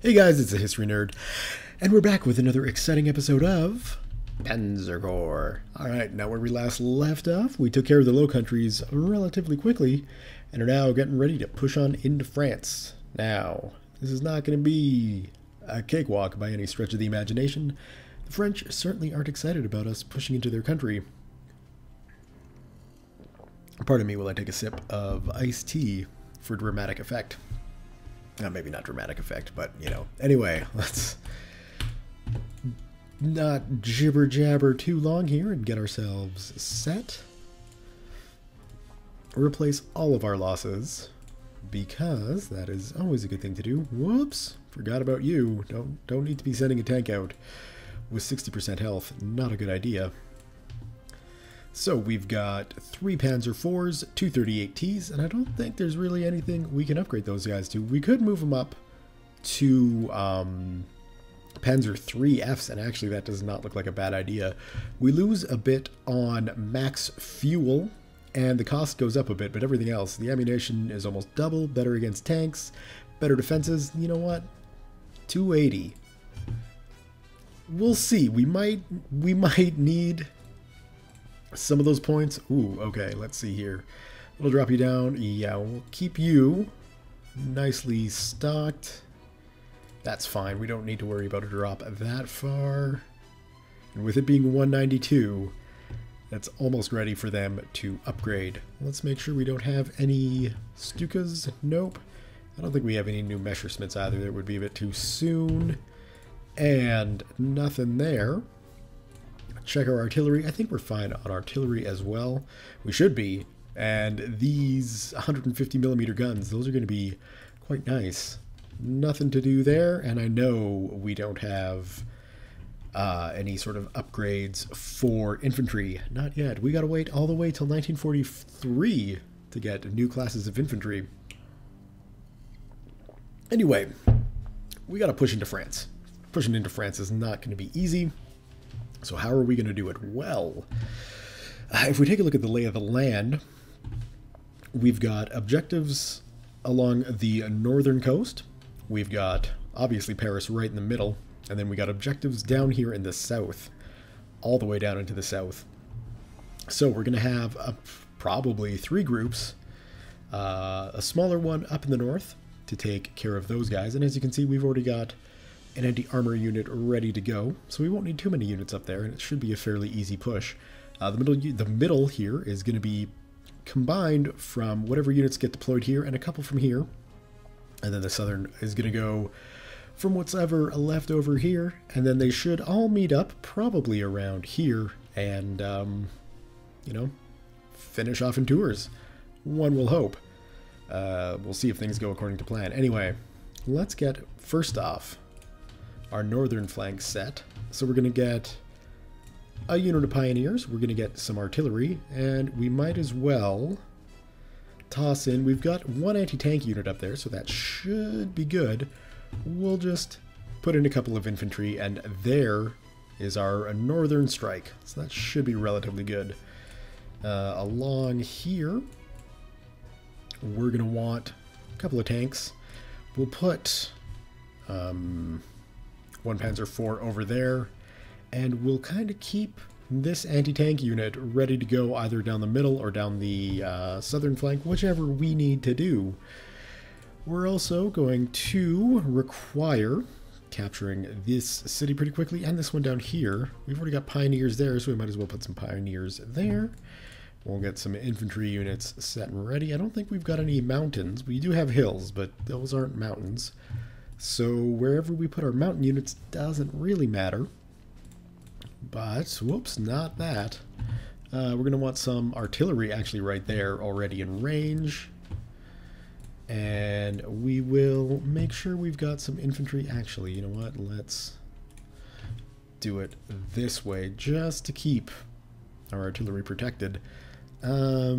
Hey guys, it's a History Nerd, and we're back with another exciting episode of Panzer Corps. Alright, now where we last left off, we took care of the Low Countries relatively quickly, and are now getting ready to push on into France. Now, this is not going to be a cakewalk by any stretch of the imagination. The French certainly aren't excited about us pushing into their country. Pardon me while I take a sip of iced tea for dramatic effect. Maybe not dramatic effect, but, you know. Anyway, let's not jibber-jabber too long here and get ourselves set. Replace all of our losses, because that is always a good thing to do. Whoops! Forgot about you. Don't need to be sending a tank out with 60% health. Not a good idea. So we've got 3 Panzer IVs, 2 38Ts, and I don't think there's really anything we can upgrade those guys to. We could move them up to Panzer IIIFs, and actually that does not look like a bad idea. We lose a bit on max fuel, and the cost goes up a bit, but everything else, the ammunition is almost double, better against tanks, better defenses. You know what? 280. We'll see. We might need some of those points. Ooh, okay, let's see here. It'll drop you down. Yeah, we'll keep you nicely stocked. That's fine. We don't need to worry about a drop that far. And with it being 192, that's almost ready for them to upgrade. Let's make sure we don't have any Stukas. Nope. I don't think we have any new Messerschmitts either. That would be a bit too soon. And nothing there. Check our artillery. I think we're fine on artillery as well. We should be. And these 150mm guns, those are going to be quite nice. Nothing to do there, and I know we don't have any sort of upgrades for infantry. Not yet. We gotta wait all the way till 1943 to get new classes of infantry. Anyway, we gotta push into France. Pushing into France is not going to be easy. So how are we going to do it? Well, if we take a look at the lay of the land, we've got objectives along the northern coast. We've got, obviously, Paris right in the middle. And then we got objectives down here in the south, all the way down into the south. So we're going to have probably 3 groups. A smaller one up in the north to take care of those guys. And as you can see, we've already got an anti-armor unit ready to go, so we won't need too many units up there, and it should be a fairly easy push. The middle here is going to be combined from whatever units get deployed here and a couple from here, and then the southern is going to go from what's ever left over here, and then they should all meet up probably around here and, you know, finish off in tours. One will hope. We'll see if things go according to plan. Anyway, let's get, first off, our northern flank set. So we're going to get a unit of pioneers, we're going to get some artillery, and we might as well toss in, we've got 1 anti-tank unit up there, so that should be good. We'll just put in a couple of infantry, and there is our northern strike. So that should be relatively good. Along here, we're going to want a couple of tanks. We'll put 1 Panzer IV over there, and we'll kind of keep this anti-tank unit ready to go either down the middle or down the southern flank, whichever we need to do. We're also going to require capturing this city pretty quickly, and this one down here. We've already got pioneers there, so we might as well put some pioneers there. We'll get some infantry units set and ready. I don't think we've got any mountains. We do have hills, but those aren't mountains. So wherever we put our mountain units doesn't really matter. But, whoops, not that. We're going to want some artillery actually right there already in range. And we will make sure we've got some infantry. Actually, you know what? Let's do it this way just to keep our artillery protected. I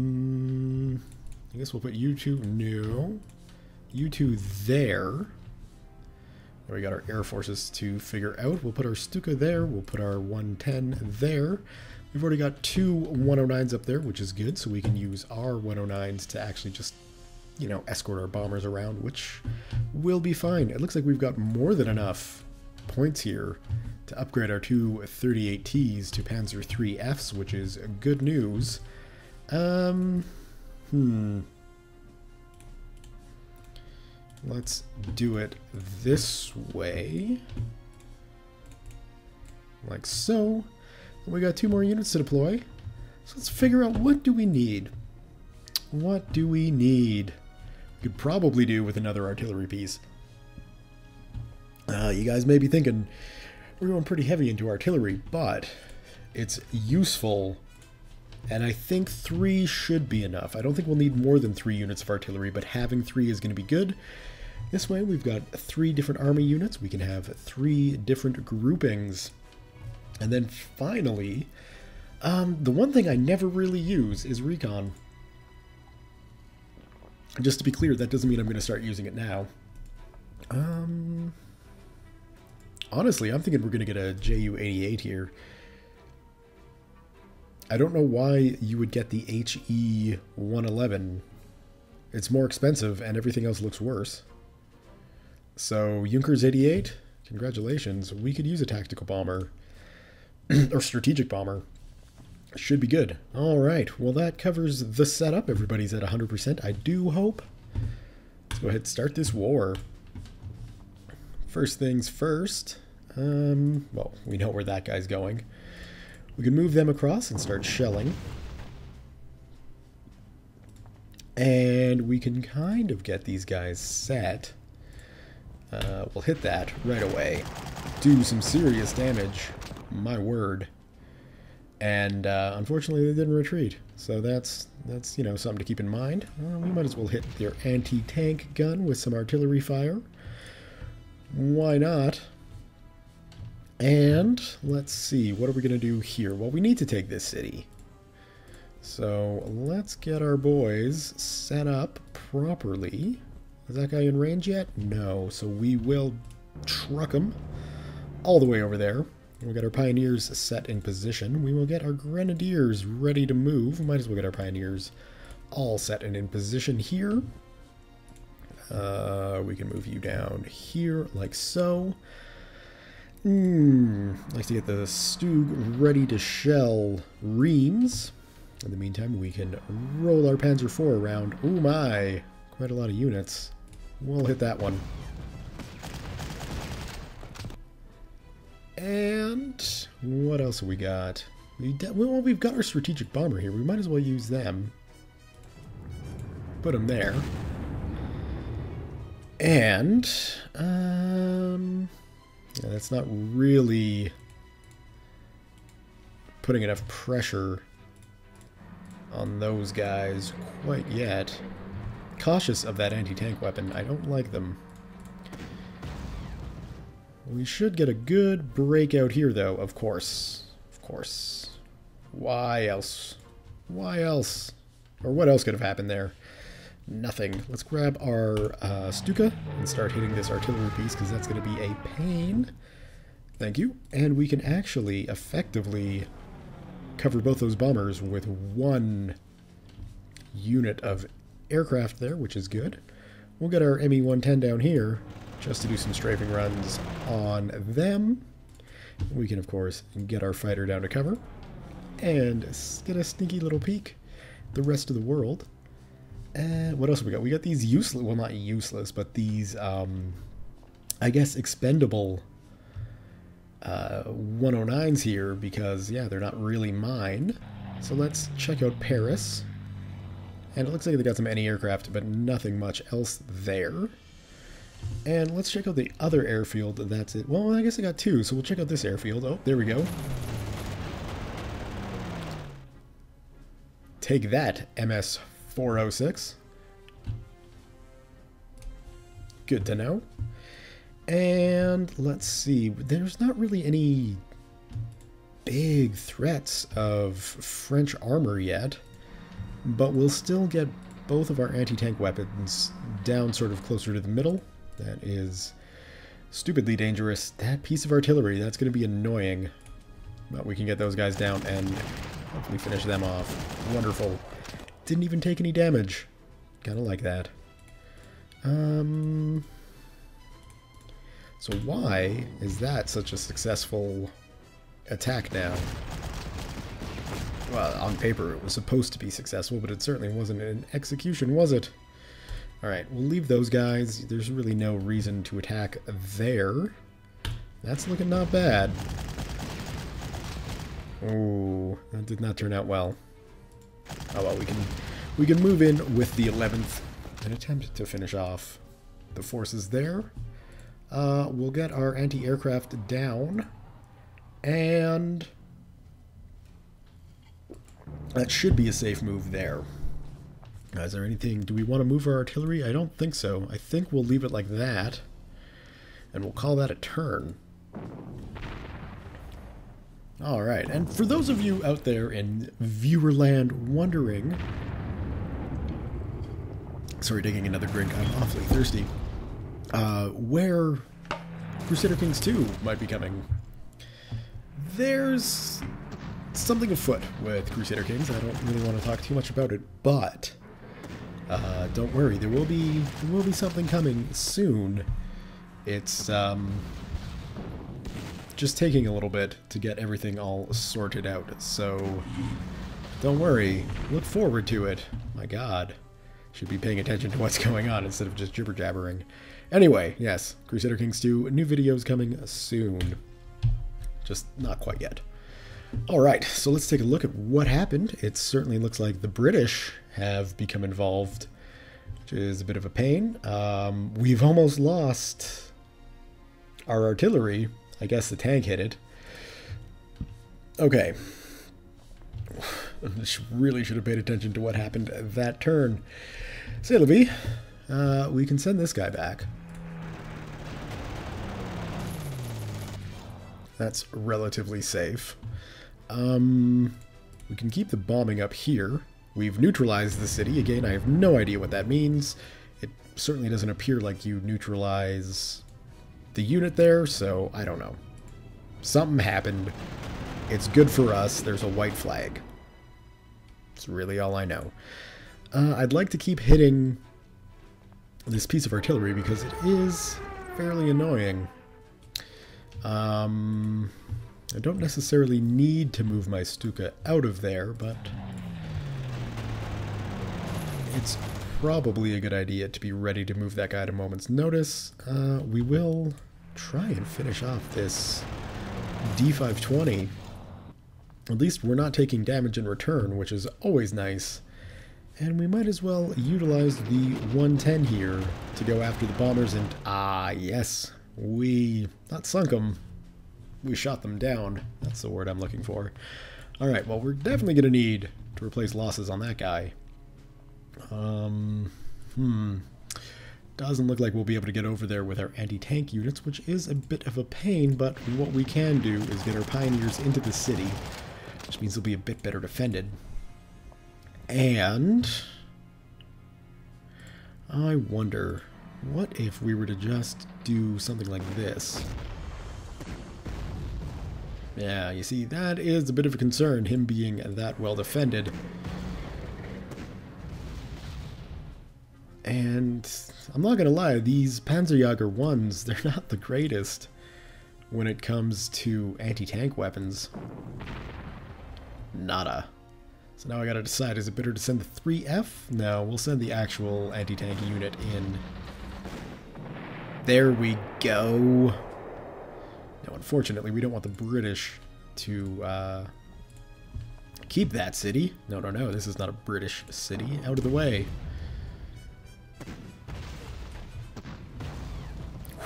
guess we'll put you two. No. You two there. We got our air forces to figure out. We'll put our Stuka there. We'll put our 110 there. We've already got 2 109s up there, which is good, so we can use our 109s to actually just you know, escort our bombers around, which will be fine. It looks like we've got more than enough points here to upgrade our two 38Ts to Panzer IIIFs, which is good news. Let's do it this way. Like so. And we got 2 more units to deploy. So let's figure out, what do we need? What do we need? We could probably do with another artillery piece. You guys may be thinking, we're going pretty heavy into artillery, but it's useful. And I think 3 should be enough. I don't think we'll need more than 3 units of artillery, but having 3 is going to be good. This way we've got 3 different army units. We can have 3 different groupings. And then finally, the one thing I never really use is recon. Just to be clear, that doesn't mean I'm going to start using it now. Honestly, I'm thinking we're going to get a Ju-88 here. I don't know why you would get the HE-111. It's more expensive and everything else looks worse. So, Junkers 88, congratulations. We could use a tactical bomber. Or strategic bomber. Should be good. Alright, well that covers the setup. Everybody's at 100%, I do hope. Let's go ahead and start this war. First things first. Well, we know where that guy's going. We can move them across and start shelling. And we can kind of get these guys set. We'll hit that right away. Do some serious damage. My word. And unfortunately they didn't retreat. So that's you know, something to keep in mind. We might as well hit their anti-tank gun with some artillery fire. Why not? And let's see, what are we going to do here? Well, we need to take this city. So let's get our boys set up properly. Is that guy in range yet? No. So we will truck him all the way over there. We'll get our pioneers set in position. We will get our grenadiers ready to move. We might as well get our pioneers all set and in position here. We can move you down here like so. Like to get the Stug ready to shell Reims. In the meantime, we can roll our Panzer IV around. Oh my, quite a lot of units. We'll hit that one. And what else have we got? Well, we've got our strategic bomber here. We might as well use them. Put them there. And yeah, that's not really putting enough pressure on those guys quite yet. Cautious of that anti-tank weapon. I don't like them. We should get a good breakout here, though, of course. Of course. Why else? Why else? Or what else could have happened there? Nothing. Let's grab our Stuka and start hitting this artillery piece, because that's going to be a pain. Thank you. And we can actually effectively cover both those bombers with 1 unit of aircraft there, which is good. We'll get our ME-110 down here just to do some strafing runs on them. We can, of course, get our fighter down to cover and get a sneaky little peek at the rest of the world. And what else have we got? We got these useless, well, not useless, but these, I guess, expendable 109s here because, yeah, they're not really mine. So let's check out Paris. And it looks like they got some anti-aircraft, but nothing much else there. And let's check out the other airfield. That's it. Well, I guess I got 2, so we'll check out this airfield. Oh, there we go. Take that, MS-406. Good to know. And let's see. There's not really any big threats of French armor yet, but we'll still get both of our anti-tank weapons down sort of closer to the middle. That is stupidly dangerous. That piece of artillery, that's going to be annoying. But we can get those guys down and hopefully finish them off. Wonderful. Didn't even take any damage. Kind of like that. So why is that such a successful attack now? Well, on paper it was supposed to be successful, but it certainly wasn't in execution, was it? Alright, we'll leave those guys. There's really no reason to attack there. That's looking not bad. Oh, that did not turn out well. Oh well, we can move in with the 11th and attempt to finish off the forces there. We'll get our anti-aircraft down, and that should be a safe move there. Is there anything... Do we want to move our artillery? I don't think so. I think we'll leave it like that, and we'll call that a turn. Alright, and for those of you out there in viewerland wondering... Sorry, taking another drink. I'm awfully thirsty. Where Crusader Kings 2 might be coming. There's something afoot with Crusader Kings. I don't really want to talk too much about it, but don't worry, there will be something coming soon. It's just taking a little bit to get everything all sorted out, so don't worry. Look forward to it. My God, should be paying attention to what's going on instead of just jibber jabbering. Anyway, yes, Crusader Kings 2, new videos coming soon. Just not quite yet. Alright, so let's take a look at what happened. It certainly looks like the British have become involved, which is a bit of a pain. We've almost lost our artillery. I guess the tank hit it. Okay. Really should have paid attention to what happened at that turn. C'est la vie. We can send this guy back. That's relatively safe. We can keep the bombing up here. We've neutralized the city. Again, I have no idea what that means. It certainly doesn't appear like you neutralize the unit there, so I don't know. Something happened. It's good for us. There's a white flag. That's really all I know. I'd like to keep hitting this piece of artillery because it is fairly annoying. I don't necessarily need to move my Stuka out of there, but it's probably a good idea to be ready to move that guy at a moment's notice. We will try and finish off this D520. At least we're not taking damage in return, which is always nice. And we might as well utilize the 110 here to go after the bombers and... Ah, yes. We not sunk them. We shot them down. That's the word I'm looking for. Alright, well, we're definitely going to need to replace losses on that guy. Doesn't look like we'll be able to get over there with our anti-tank units, which is a bit of a pain, but what we can do is get our pioneers into the city, which means they'll be a bit better defended. And I wonder, what if we were to just do something like this? Yeah, you see, that is a bit of a concern, him being that well defended. And I'm not gonna lie, these Panzerjäger 1s, they're not the greatest when it comes to anti-tank weapons. Nada. So now I gotta decide, is it better to send the 3F? No, we'll send the actual anti-tank unit in. There we go. Now, unfortunately, we don't want the British to keep that city. No, no, no, this is not a British city. Out of the way.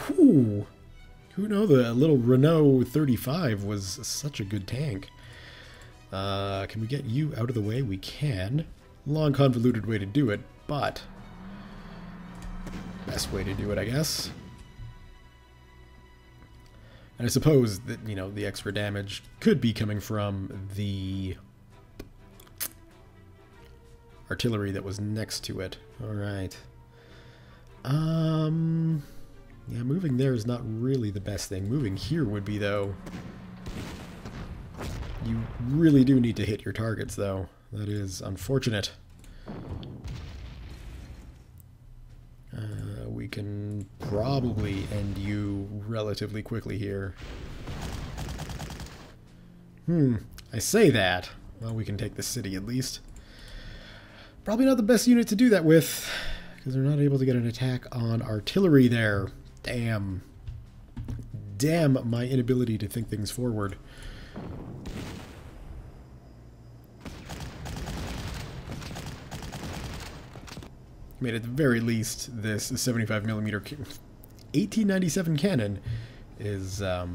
Whew. Who knew the little Renault 35 was such a good tank? Can we get you out of the way? We can. Long, convoluted way to do it, but best way to do it, I guess. And I suppose that, you know, the extra damage could be coming from the artillery that was next to it. Alright. Yeah, moving there is not really the best thing. Moving here would be, though. You really do need to hit your targets, though. That is unfortunate. can probably end you relatively quickly here. I say that. Well, we can take the city at least. Probably not the best unit to do that with, because they're not able to get an attack on artillery there. Damn. Damn my inability to think things forward. I mean, at the very least, this 75mm 1897 cannon is at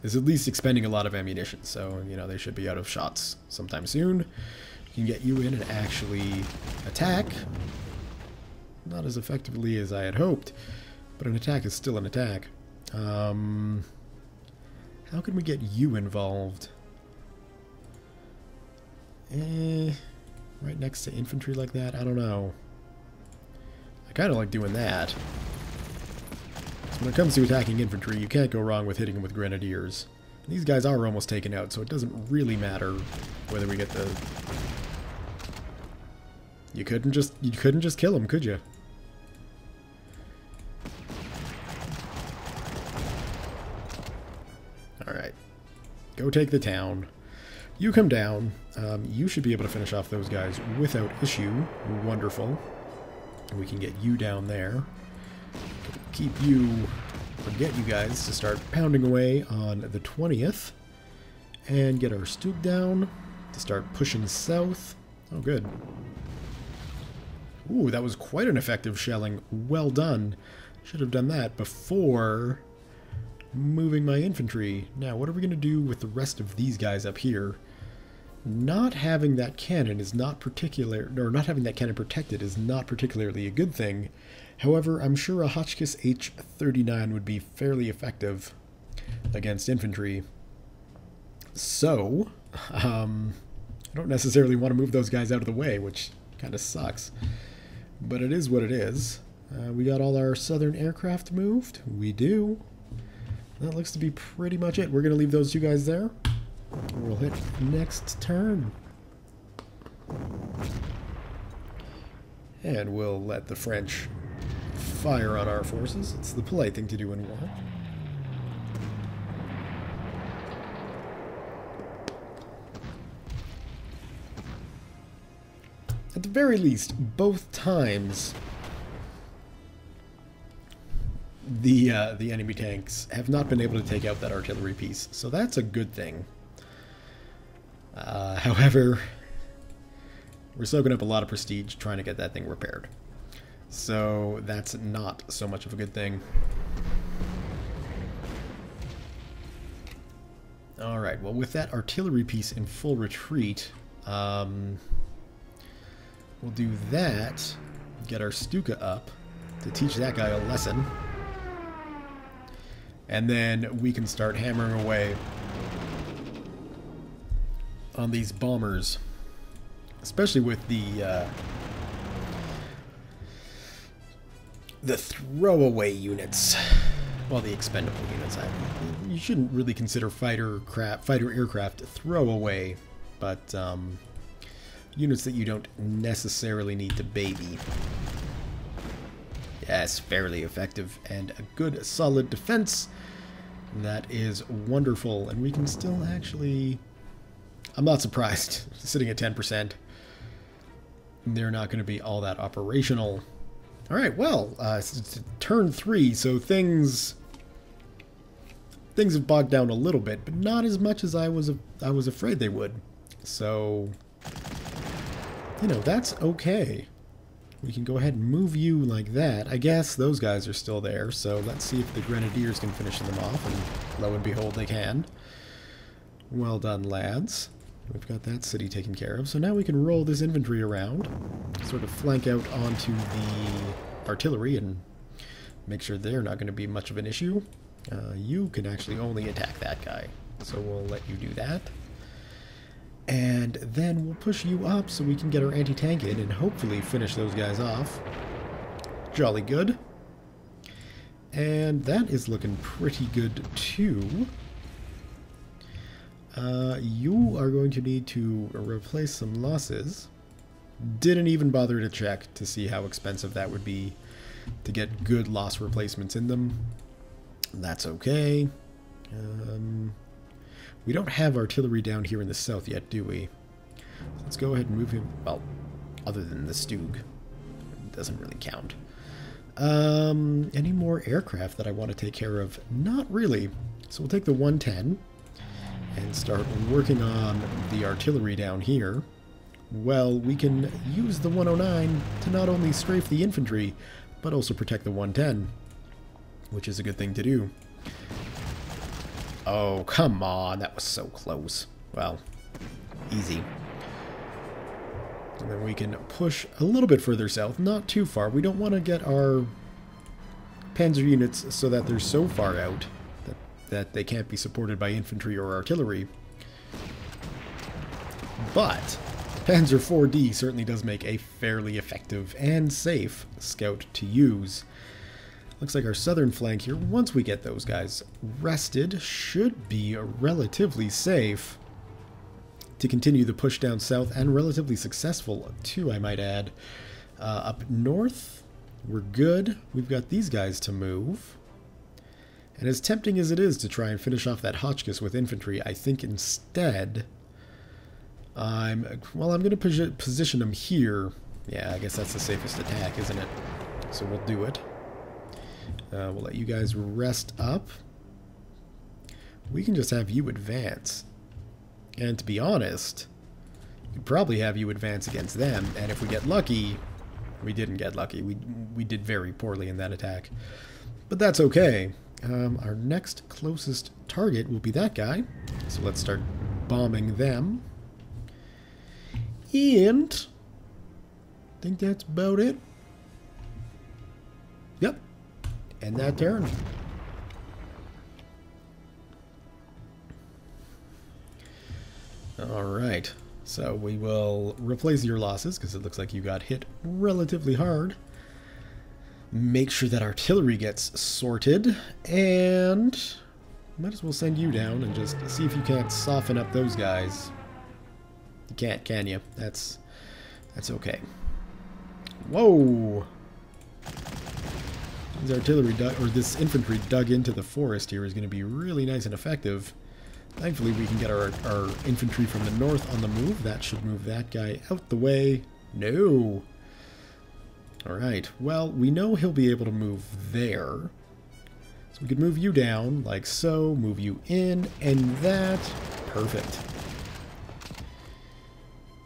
least expending a lot of ammunition, so, you know, they should be out of shots sometime soon. We can get you in and actually attack. Not as effectively as I had hoped, but an attack is still an attack. How can we get you involved? Right next to infantry like that? I don't know. I kind of like doing that. So when it comes to attacking infantry, you can't go wrong with hitting them with grenadiers. These guys are almost taken out, so it doesn't really matter whether we get the... You couldn't just kill them, could you? Alright. Go take the town. You come down. You should be able to finish off those guys without issue. Wonderful. We can get you down there. Keep you, or get you guys to start pounding away on the 20th. And get our Stoop down to start pushing south. Oh, good. Ooh, that was quite an effective shelling. Well done. Should have done that before moving my infantry. Now, what are we going to do with the rest of these guys up here? Not having that cannon is not particular, or not having that cannon protected is not particularly a good thing. However, I'm sure a Hotchkiss H-39 would be fairly effective against infantry. So, I don't necessarily want to move those guys out of the way, which kind of sucks. But it is what it is. We got all our southern aircraft moved. We do. That looks to be pretty much it. We're going to leave those two guys there. We'll hit next turn. And we'll let the French fire on our forces. It's the polite thing to do in war. At the very least, both times the enemy tanks have not been able to take out that artillery piece, so that's a good thing. However, we're soaking up a lot of prestige trying to get that thing repaired. So that's not so much of a good thing. Alright, well, with that artillery piece in full retreat, we'll do that, get our Stuka up to teach that guy a lesson. And then we can start hammering away on these bombers, especially with the throwaway units. Well, the expendable units. You shouldn't really consider fighter aircraft throwaway, but units that you don't necessarily need to baby. Yes, fairly effective and a good solid defense. That is wonderful, and we can still actually... I'm not surprised. Sitting at 10%. They're not going to be all that operational. Alright, well, it's turn 3, so things have bogged down a little bit, but not as much as I was afraid they would. So, you know, that's okay. We can go ahead and move you like that. I guess those guys are still there, so let's see if the Grenadiers can finish them off, and lo and behold, they can. Well done, lads. We've got that city taken care of, so now we can roll this infantry around, sort of flank out onto the artillery, and make sure they're not going to be much of an issue. You can actually only attack that guy, so we'll let you do that. And then we'll push you up so we can get our anti-tank in and hopefully finish those guys off. Jolly good. And that is looking pretty good too. You are going to need to replace some losses. Didn't even bother to check to see how expensive that would be to get good loss replacements in them. That's okay. We don't have artillery down here in the south yet, do we? Let's go ahead and move him. Well, other than the Stug. It doesn't really count. Any more aircraft that I want to take care of? Not really. So we'll take the 110 and start working on the artillery down here. Well, we can use the 109 to not only strafe the infantry, but also protect the 110, which is a good thing to do. Oh, come on, that was so close. Well, easy. And then we can push a little bit further south, not too far. We don't want to get our Panzer units so that they're so far out that they can't be supported by infantry or artillery. But Panzer 4D certainly does make a fairly effective and safe scout to use. Looks like our southern flank here, once we get those guys rested, should be relatively safe to continue the push down south, and relatively successful too, I might add. Up north, we're good. We've got these guys to move. And as tempting as it is to try and finish off that Hotchkiss with infantry, I think instead I'm going to position them here. Yeah, I guess that's the safest attack, isn't it? So we'll do it. We'll let you guys rest up. We can just have you advance. And to be honest, we could probably have you advance against them. And if we get lucky, we didn't get lucky. We did very poorly in that attack. But that's okay. Our next closest target will be that guy. So let's start bombing them. And I think that's about it. Yep. End that turn. Alright. So we will replace your losses because it looks like you got hit relatively hard. Make sure that artillery gets sorted, and might as well send you down and just see if you can't soften up those guys. You can't, can you? That's okay. Whoa! This artillery this infantry dug into the forest here is going to be really nice and effective. Thankfully, we can get our infantry from the north on the move. That should move that guy out the way. No! Alright, well, we know he'll be able to move there. So we could move you down, like so, move you in, and that. Perfect.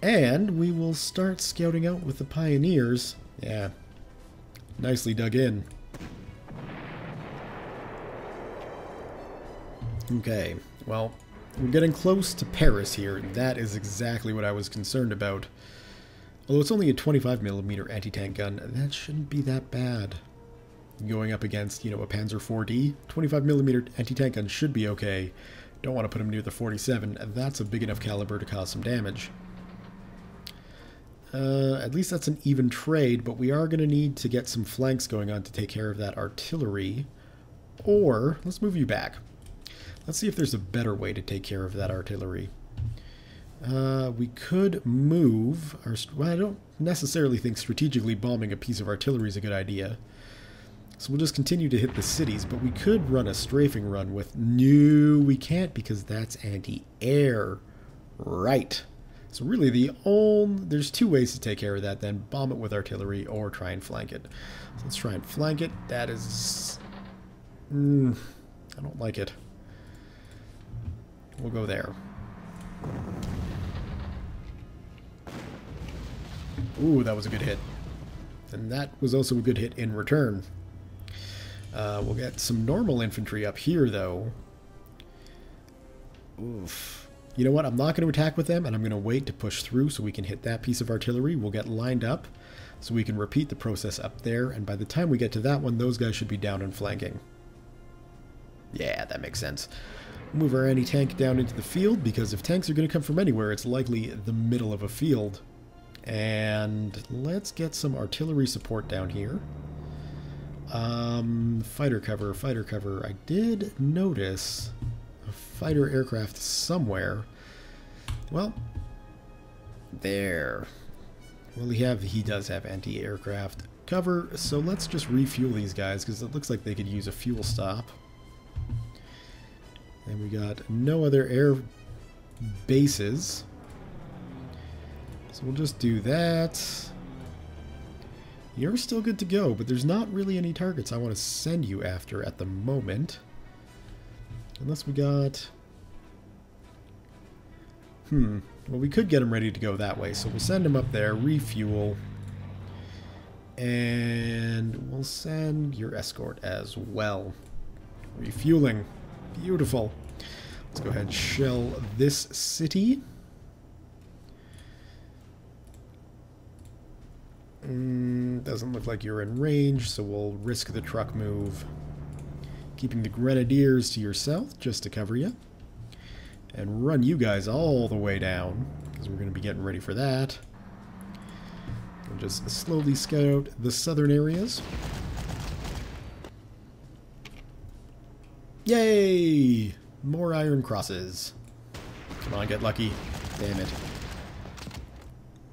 And we will start scouting out with the pioneers. Yeah, nicely dug in. Okay, well, we're getting close to Paris here. That is exactly what I was concerned about. Although it's only a 25mm anti-tank gun, that shouldn't be that bad. Going up against, you know, a Panzer 4D, 25mm anti-tank gun should be okay. Don't want to put him near the 47. That's a big enough caliber to cause some damage. At least that's an even trade, but we are going to need to get some flanks going on to take care of that artillery. Or, let's move you back. Let's see if there's a better way to take care of that artillery. We could move our... Well, I don't necessarily think strategically bombing a piece of artillery is a good idea. So we'll just continue to hit the cities, but we could run a strafing run with... No, we can't because that's anti-air. Right. So really there's two ways to take care of that then. Bomb it with artillery or try and flank it. So let's try and flank it. That is... I don't like it. We'll go there. Ooh, that was a good hit. And that was also a good hit in return. We'll get some normal infantry up here, though. Oof. You know what? I'm not going to attack with them, and I'm going to wait to push through so we can hit that piece of artillery. We'll get lined up so we can repeat the process up there, and by the time we get to that one, those guys should be down and flanking. Yeah, that makes sense. Move our anti-tank down into the field, because if tanks are going to come from anywhere, it's likely the middle of a field. And let's get some artillery support down here. Fighter cover, fighter cover. I did notice a fighter aircraft somewhere. Well, there. Well, he does have anti-aircraft cover, so let's just refuel these guys, because it looks like they could use a fuel stop. And we got no other air bases. So we'll just do that. You're still good to go, but there's not really any targets I want to send you after at the moment. Unless we got... Well, we could get him ready to go that way, so we'll send him up there, refuel, and we'll send your escort as well. Refueling. Beautiful. Let's go ahead and shell this city. Doesn't look like you're in range, so we'll risk the truck move. Keeping the grenadiers to your south, just to cover you. And run you guys all the way down, because we're going to be getting ready for that. And just slowly scout out the southern areas. Yay! More iron crosses. Come on, get lucky. Damn it.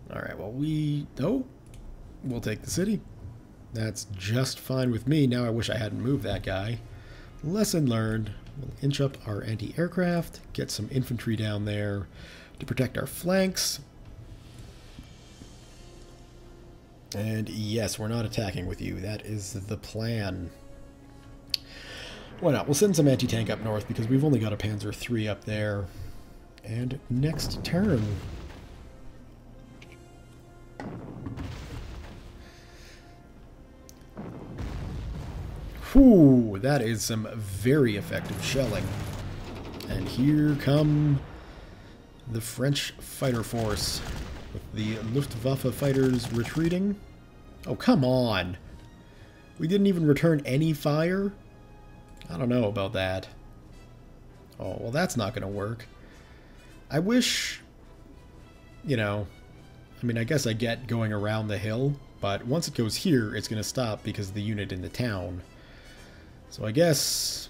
Alright, well we'll take the city. That's just fine with me. Now I wish I hadn't moved that guy. Lesson learned. We'll inch up our anti-aircraft, get some infantry down there to protect our flanks. And yes, we're not attacking with you. That is the plan. Why not? We'll send some anti-tank up north because we've only got a Panzer III up there. And next turn. Whew, that is some very effective shelling. And here come the French fighter force with the Luftwaffe fighters retreating. Oh, come on. We didn't even return any fire? I don't know about that. Oh, well, that's not going to work. I wish, you know, I mean, I guess I get going around the hill, but once it goes here, it's going to stop because of the unit in the town. So I guess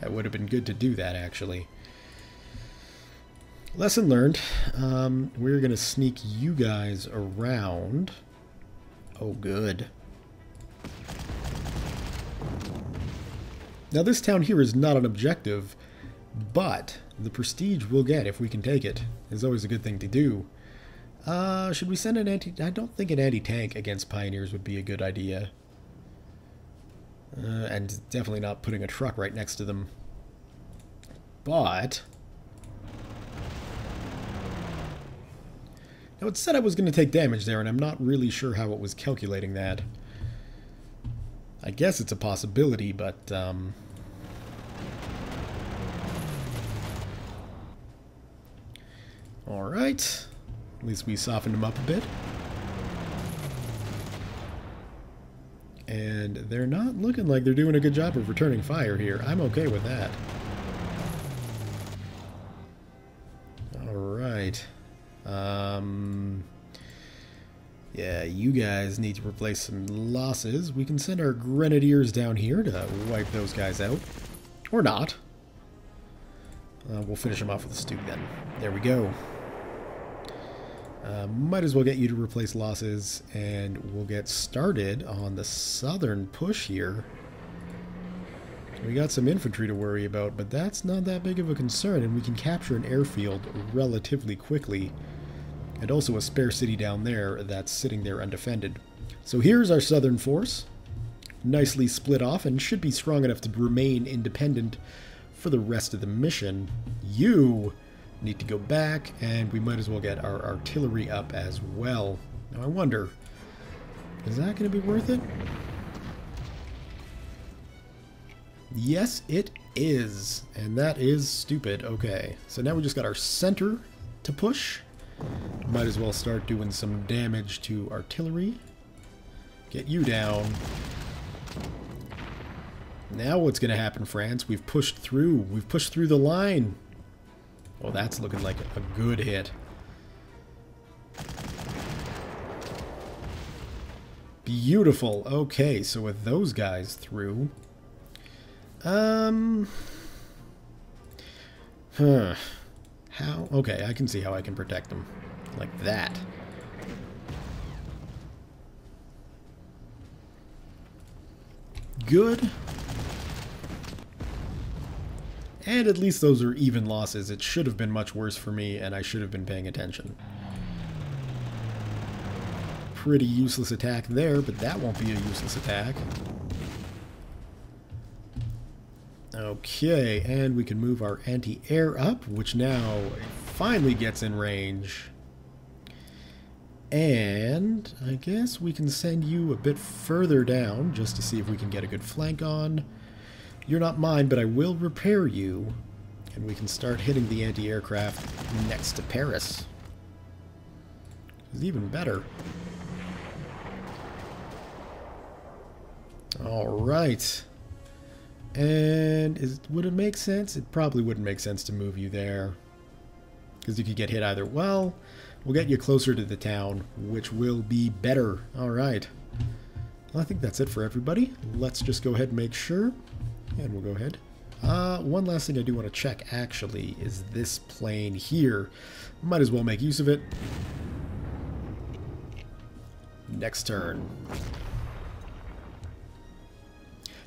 it would have been good to do that, actually. Lesson learned. We're going to sneak you guys around. Oh, good. Now, this town here is not an objective, but the prestige we'll get if we can take it is always a good thing to do. Should we send an I don't think an anti-tank against pioneers would be a good idea. And definitely not putting a truck right next to them. But now it said I was going to take damage there, and I'm not really sure how it was calculating that. I guess it's a possibility, but alright. At least we softened them up a bit. And they're not looking like they're doing a good job of returning fire here. I'm okay with that. Alright. Yeah, you guys need to replace some losses. We can send our grenadiers down here to wipe those guys out. Or not. We'll finish them off with a Stuke then. There we go. Might as well get you to replace losses, and we'll get started on the southern push here. We got some infantry to worry about, but that's not that big of a concern, and we can capture an airfield relatively quickly, and also a spare city down there that's sitting there undefended. So here's our southern force, nicely split off, and should be strong enough to remain independent for the rest of the mission. You need to go back, and we might as well get our artillery up as well. Now I wonder, is that going to be worth it? Yes, it is. And that is stupid. Okay, so now we just got our center to push. Might as well start doing some damage to artillery. Get you down. Now what's going to happen, France? We've pushed through. We've pushed through the line. Oh, that's looking like a good hit. Beautiful. Okay, so with those guys through... How? Okay, I can see how I can protect them. like that. Good. And at least those are even losses. It should have been much worse for me, and I should have been paying attention. Pretty useless attack there, but that won't be a useless attack. Okay, and we can move our anti-air up, which now finally gets in range. And I guess we can send you a bit further down just to see if we can get a good flank on. You're not mine, but I will repair you. And we can start hitting the anti-aircraft next to Paris. It's even better. Alright. And would it make sense? It probably wouldn't make sense to move you there. Because you could get hit either. Well, we'll get you closer to the town, which will be better. Alright. Well, I think that's it for everybody. Let's just go ahead and make sure. And we'll go ahead. One last thing I do want to check, actually, is this plane here. Might as well make use of it. Next turn.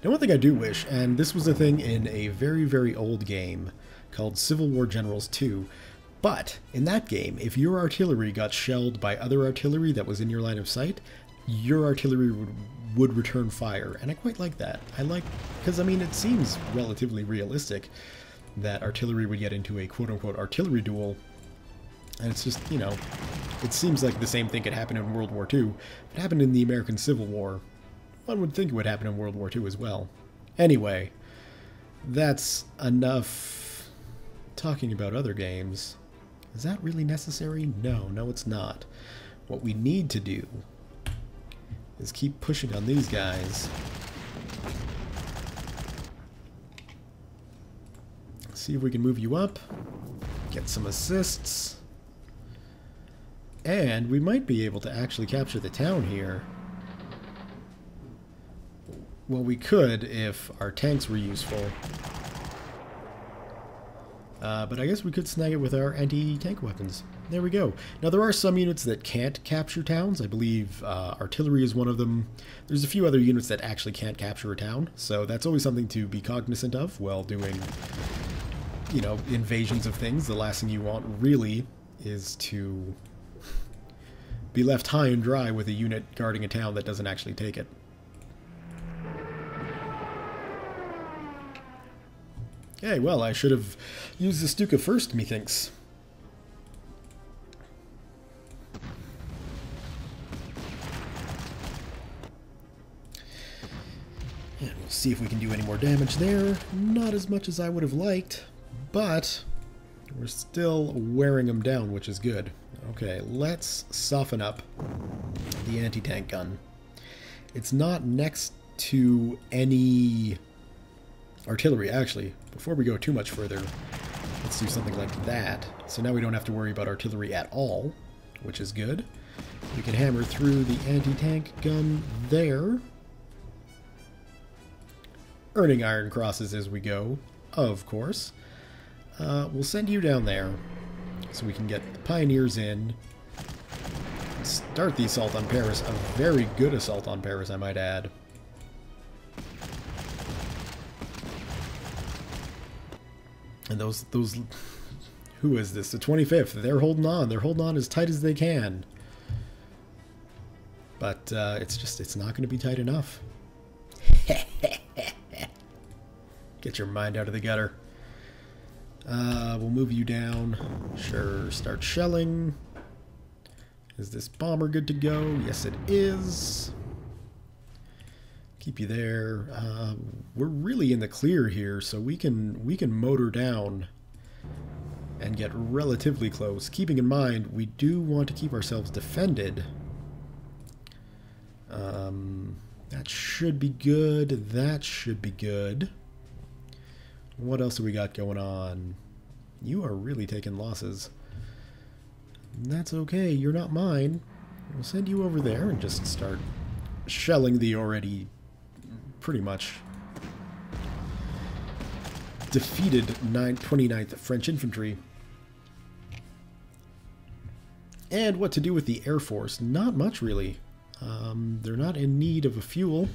Now, one thing I do wish, and this was a thing in a very, very old game called Civil War Generals 2, but in that game, if your artillery got shelled by other artillery that was in your line of sight, your artillery would return fire, and I quite like that. I like, because I mean, it seems relatively realistic that artillery would get into a quote-unquote artillery duel, and it's just, you know, it seems like the same thing could happen in World War II. It happened in the American Civil War. One would think it would happen in World War II as well. Anyway, that's enough talking about other games. Is that really necessary? No, it's not. What we need to do is keep pushing on these guys. See if we can move you up, get some assists, and we might be able to actually capture the town here. Well, we could if our tanks were useful. But I guess we could snag it with our anti-tank weapons. There we go. Now, there are some units that can't capture towns. I believe artillery is one of them. There's a few other units that actually can't capture a town, so that's always something to be cognizant of while doing, you know, invasions of things. The last thing you want, really, is to be left high and dry with a unit guarding a town that doesn't actually take it. Okay, well, I should have used the Stuka first, methinks. And we'll see if we can do any more damage there. Not as much as I would have liked, but we're still wearing them down, which is good. Okay, let's soften up the anti-tank gun. It's not next to any artillery, actually. Before we go too much further, let's do something like that. So now we don't have to worry about artillery at all, which is good. We can hammer through the anti-tank gun there. Earning iron crosses as we go, of course. We'll send you down there so we can get the pioneers in. Start the assault on Paris. A very good assault on Paris, I might add. And those, who is this? The 25th. They're holding on. They're holding on as tight as they can. But it's not going to be tight enough. Get your mind out of the gutter. We'll move you down. Sure, start shelling. Is this bomber good to go? Yes, it is. Keep you there. We're really in the clear here, so we can motor down and get relatively close. Keeping in mind, we do want to keep ourselves defended. That should be good. That should be good. What else do we got going on? You are really taking losses. That's okay. You're not mine. We'll send you over there and just start shelling the already pretty much defeated 29th French Infantry. And what to do with the Air Force? Not much, really. They're not in need of fuel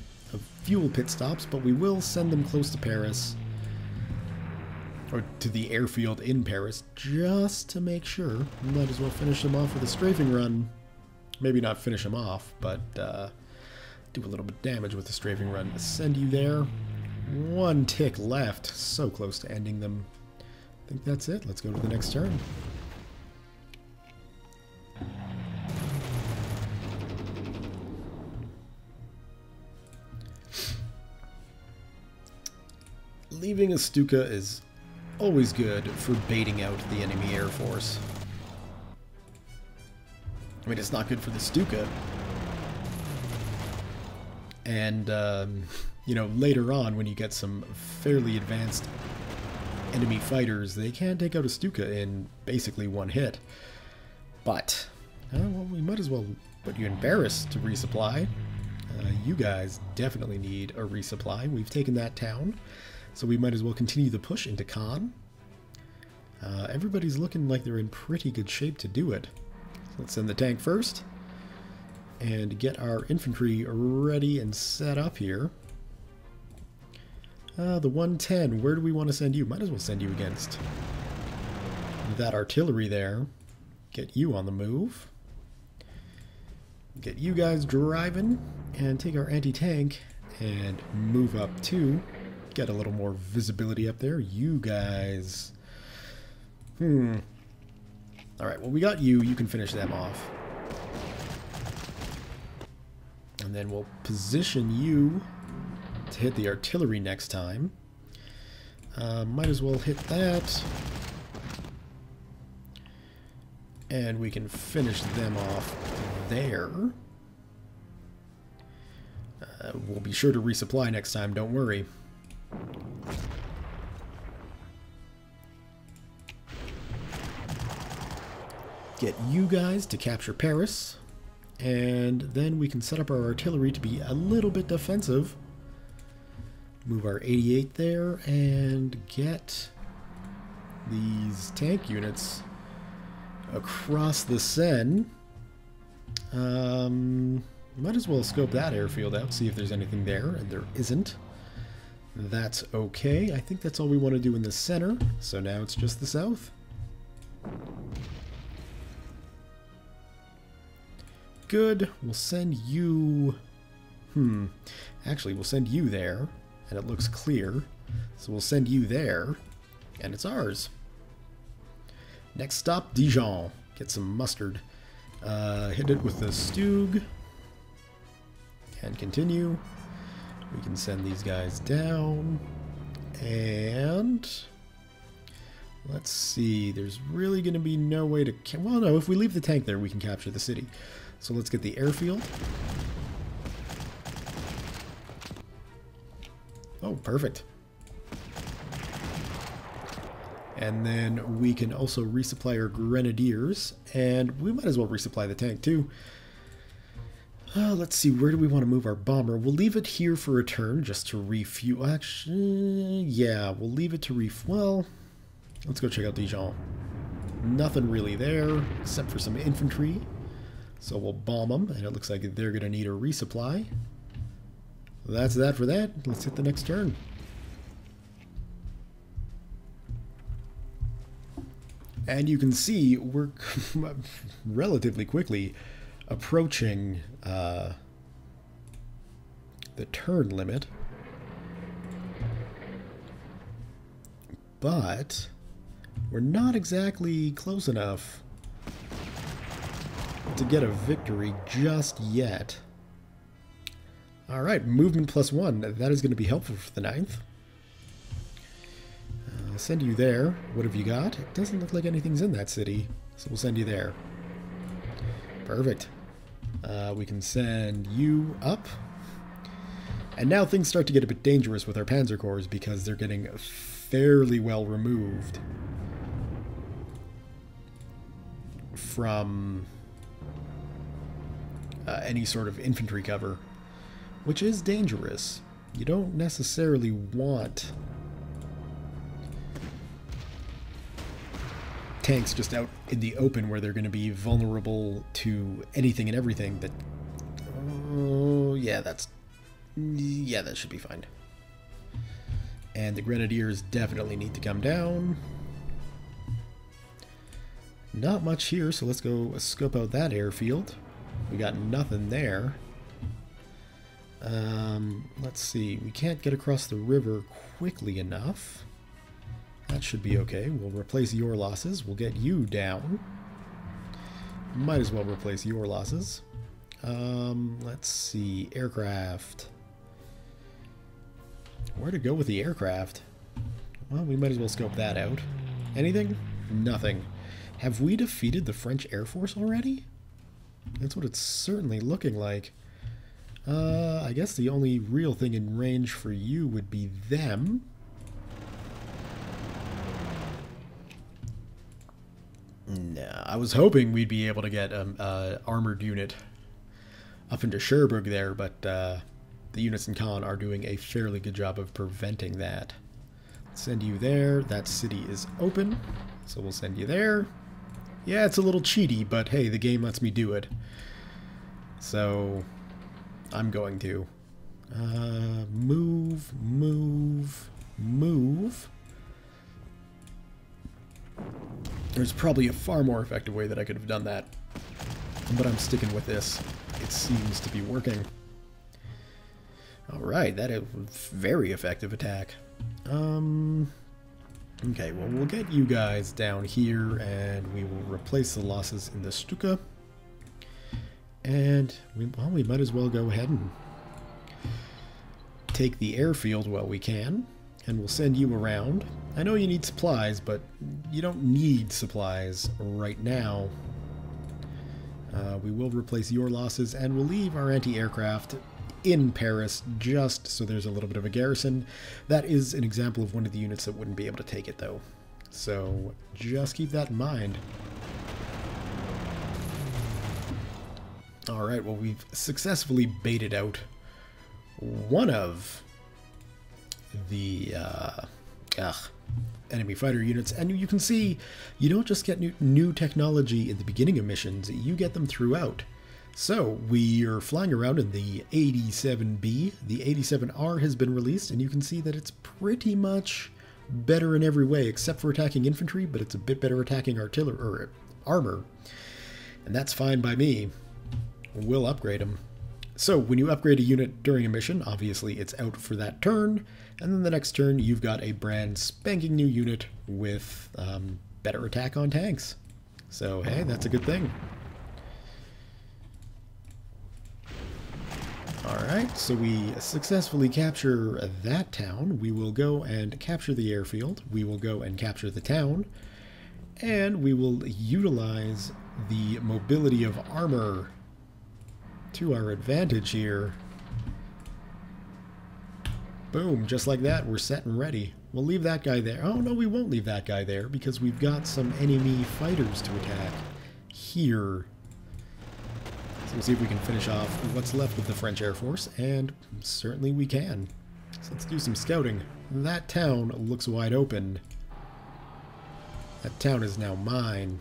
pit stops, but we will send them close to Paris. Or to the airfield in Paris, just to make sure. Might as well finish them off with a strafing run. Maybe not finish them off, but do a little bit of damage with the strafing run. Send you there. One tick left. So close to ending them. I think that's it. Let's go to the next turn. Leaving a Stuka is always good for baiting out the enemy air force. I mean, it's not good for the Stuka. And, you know, later on when you get some fairly advanced enemy fighters, they can take out a Stuka in basically one hit. But, well, we might as well put you in Paris to resupply. You guys definitely need a resupply. We've taken that town. So we might as well continue the push into Caen. Everybody's looking like they're in pretty good shape to do it. So let's send the tank first. And get our infantry ready and set up here. The 110, where do we want to send you? Might as well send you against that artillery there. Get you on the move. Get you guys driving. And take our anti-tank and move up too. Get a little more visibility up there. You guys. Alright, well, we got you. You can finish them off. And then we'll position you to hit the artillery next time. Might as well hit that. And we can finish them off there. We'll be sure to resupply next time, don't worry. Get you guys to capture Paris, and then we can set up our artillery to be a little bit defensive. Move our 88 there and get these tank units across the Seine. Might as well scope that airfield out, see if there's anything there, and there isn't. That's okay. I think that's all we want to do in the center, so now it's just the south. Good. We'll send you... Actually, we'll send you there, and it looks clear. So we'll send you there, and it's ours. Next stop, Dijon. Get some mustard. Hit it with the Stug. And continue. We can send these guys down. And... let's see. There's really going to be no way to... well, no. If we leave the tank there, we can capture the city. So let's get the airfield. Oh, perfect. And then we can also resupply our grenadiers. And we might as well resupply the tank too. Let's see, where do we want to move our bomber? We'll leave it here for a turn, just to refuel. Actually, yeah, we'll leave it to well, let's go check out Dijon. Nothing really there, except for some infantry. So we'll bomb them, and it looks like they're going to need a resupply. That's that for that. Let's hit the next turn. And you can see we're relatively quickly approaching the turn limit, but we're not exactly close enough to get a victory just yet. Alright, movement +1. That is going to be helpful for the 9th. I'll send you there. What have you got? It doesn't look like anything's in that city, so we'll send you there. Perfect. We can send you up. And now things start to get a bit dangerous with our Panzer Corps because they're getting fairly well removed from any sort of infantry cover, which is dangerous. You don't necessarily want tanks just out in the open where they're going to be vulnerable to anything and everything, that... Oh, yeah, that should be fine. And the Grenadiers definitely need to come down. Not much here, so let's go scope out that airfield. We got nothing there. Let's see. We can't get across the river quickly enough. That should be okay. We'll replace your losses. We'll get you down. Might as well replace your losses. Let's see. Aircraft. Where to go with the aircraft? Well, we might as well scope that out. Anything? Nothing. Have we defeated the French Air Force already? That's what it's certainly looking like. I guess the only real thing in range for you would be them. Nah, I was hoping we'd be able to get an armored unit up into Cherbourg there, but the units in Caen are doing a fairly good job of preventing that. Send you there. That city is open, so we'll send you there. Yeah, it's a little cheaty, but hey, the game lets me do it. So, I'm going to. Move, move, move. There's probably a far more effective way that I could have done that, but I'm sticking with this. It seems to be working. Alright, that is a very effective attack. Okay, well, we'll get you guys down here, and we will replace the losses in the Stuka. And, we might as well go ahead and take the airfield while we can, and we'll send you around. I know you need supplies, but you don't need supplies right now. We will replace your losses, and we'll leave our anti-aircraft in Paris just so there's a little bit of a garrison. That is an example of one of the units that wouldn't be able to take it, though. So just keep that in mind. Alright, well, we've successfully baited out one of the enemy fighter units, and you can see you don't just get new technology in the beginning of missions, you get them throughout. So we are flying around in the 87B. The 87R has been released, and you can see that it's pretty much better in every way except for attacking infantry, but it's a bit better attacking artillery or armor, and that's fine by me. We'll upgrade them. So when you upgrade a unit during a mission, obviously it's out for that turn, and then the next turn you've got a brand spanking new unit with better attack on tanks. So hey, that's a good thing. Alright, so we successfully capture that town. We will go and capture the airfield. We will go and capture the town. And we will utilize the mobility of armor to our advantage here. Boom, just like that, we're set and ready. We'll leave that guy there. Oh no, we won't leave that guy there because we've got some enemy fighters to attack here. So we'll see if we can finish off what's left with the French Air Force, and certainly we can. So let's do some scouting. That town looks wide open. That town is now mine.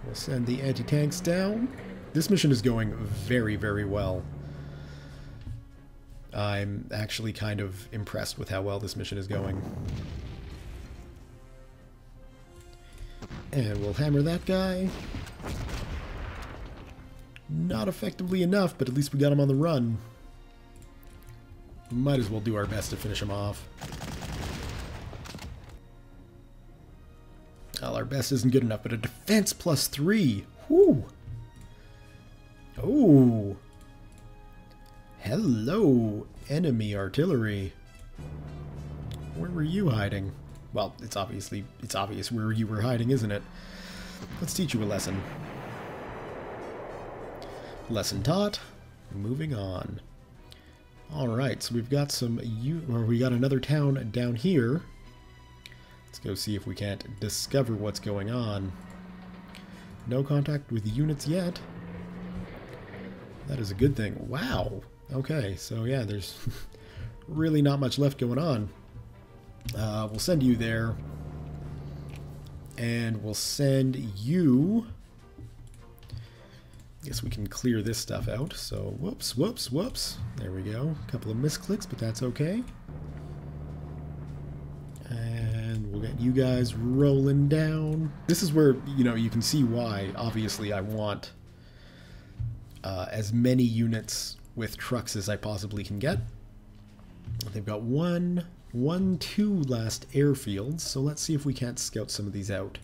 We'll send the anti-tanks down. This mission is going very, very well. I'm actually kind of impressed with how well this mission is going. And we'll hammer that guy. Not effectively enough, but at least we got him on the run. Might as well do our best to finish him off. Well, our best isn't good enough, but a defense +3. Whew. Oh. Hello, enemy artillery. Where were you hiding? Well, it's obvious where you were hiding, isn't it? Let's teach you a lesson. Lesson taught. Moving on. Alright, so we've got we got another town down here. Let's go see if we can't discover what's going on. No contact with units yet. That is a good thing. Wow. Okay, so yeah, there's really not much left going on. We'll send you there. And we'll send you... Guess we can clear this stuff out. So, whoops, whoops, whoops. There we go. A couple of misclicks, but that's okay. And we'll get you guys rolling down. This is where, you know, you can see why, obviously, I want as many units with trucks as I possibly can get. They've got two last airfields, so let's see if we can't scout some of these out.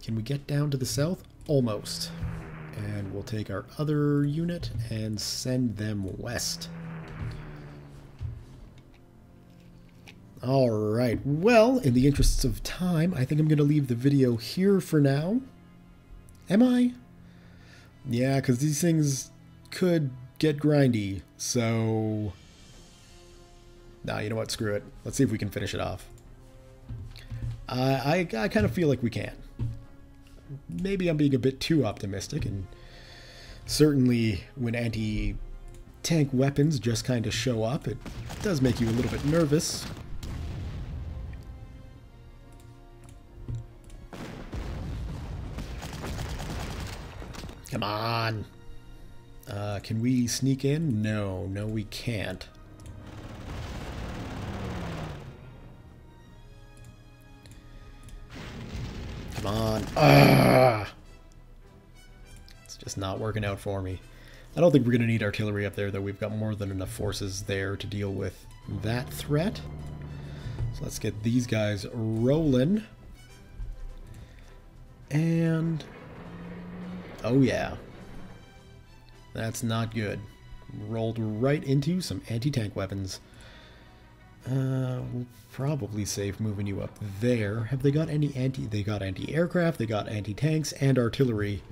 Can we get down to the south? Almost. And we'll take our other unit and send them west. Alright, well, in the interests of time, I think I'm going to leave the video here for now. Am I? Yeah, because these things could get grindy, so... Nah, you know what, screw it. Let's see if we can finish it off. I kind of feel like we can. Maybe I'm being a bit too optimistic, and certainly when anti-tank weapons just kind of show up, it does make you a little bit nervous. Come on! Can we sneak in? No, we can't. Come on. Ah! It's just not working out for me. I don't think we're going to need artillery up there, though. We've got more than enough forces there to deal with that threat. So let's get these guys rolling. And... oh yeah. That's not good. Rolled right into some anti-tank weapons. We'll probably save moving you up there. Have they got any they got anti-aircraft, they got anti-tanks, and artillery.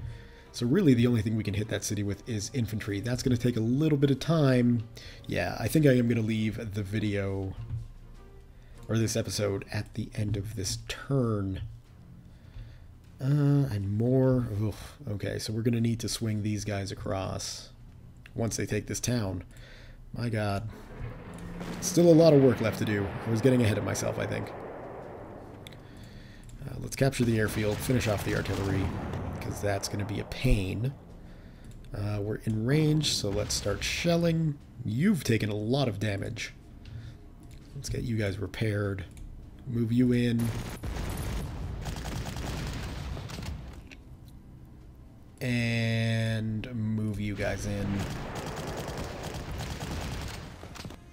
So really the only thing we can hit that city with is infantry. That's going to take a little bit of time. Yeah, I think I am going to leave the video, or this episode, at the end of this turn. And more. Oof. Okay, so we're going to need to swing these guys across once they take this town. My god. Still a lot of work left to do. I was getting ahead of myself, I think. Let's capture the airfield, finish off the artillery, because that's going to be a pain. We're in range, so let's start shelling. You've taken a lot of damage. Let's get you guys repaired. Move you in. And move you guys in.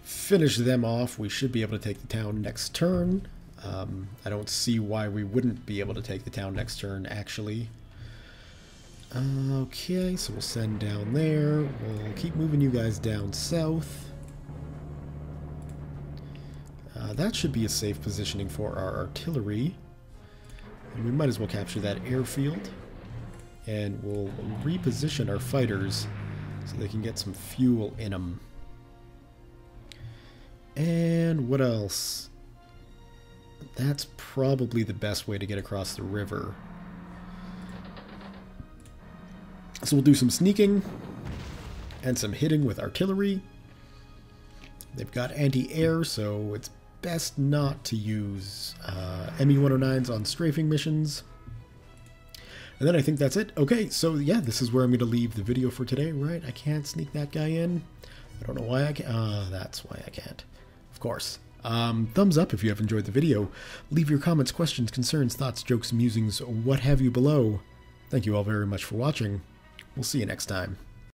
Finish them off. We should be able to take the town next turn. I don't see why we wouldn't be able to take the town next turn, actually. Okay, so we'll send down there. We'll keep moving you guys down south. That should be a safe positioning for our artillery. And we might as well capture that airfield. And we'll reposition our fighters so they can get some fuel in them. And what else? That's probably the best way to get across the river. So we'll do some sneaking and some hitting with artillery. They've got anti-air, so it's best not to use ME-109s on strafing missions. And then I think that's it. Okay, so yeah, this is where I'm going to leave the video for today, right? I can't sneak that guy in. I don't know why I can't. That's why I can't. Of course. Thumbs up if you have enjoyed the video. Leave your comments, questions, concerns, thoughts, jokes, musings, what have you below. Thank you all very much for watching. We'll see you next time.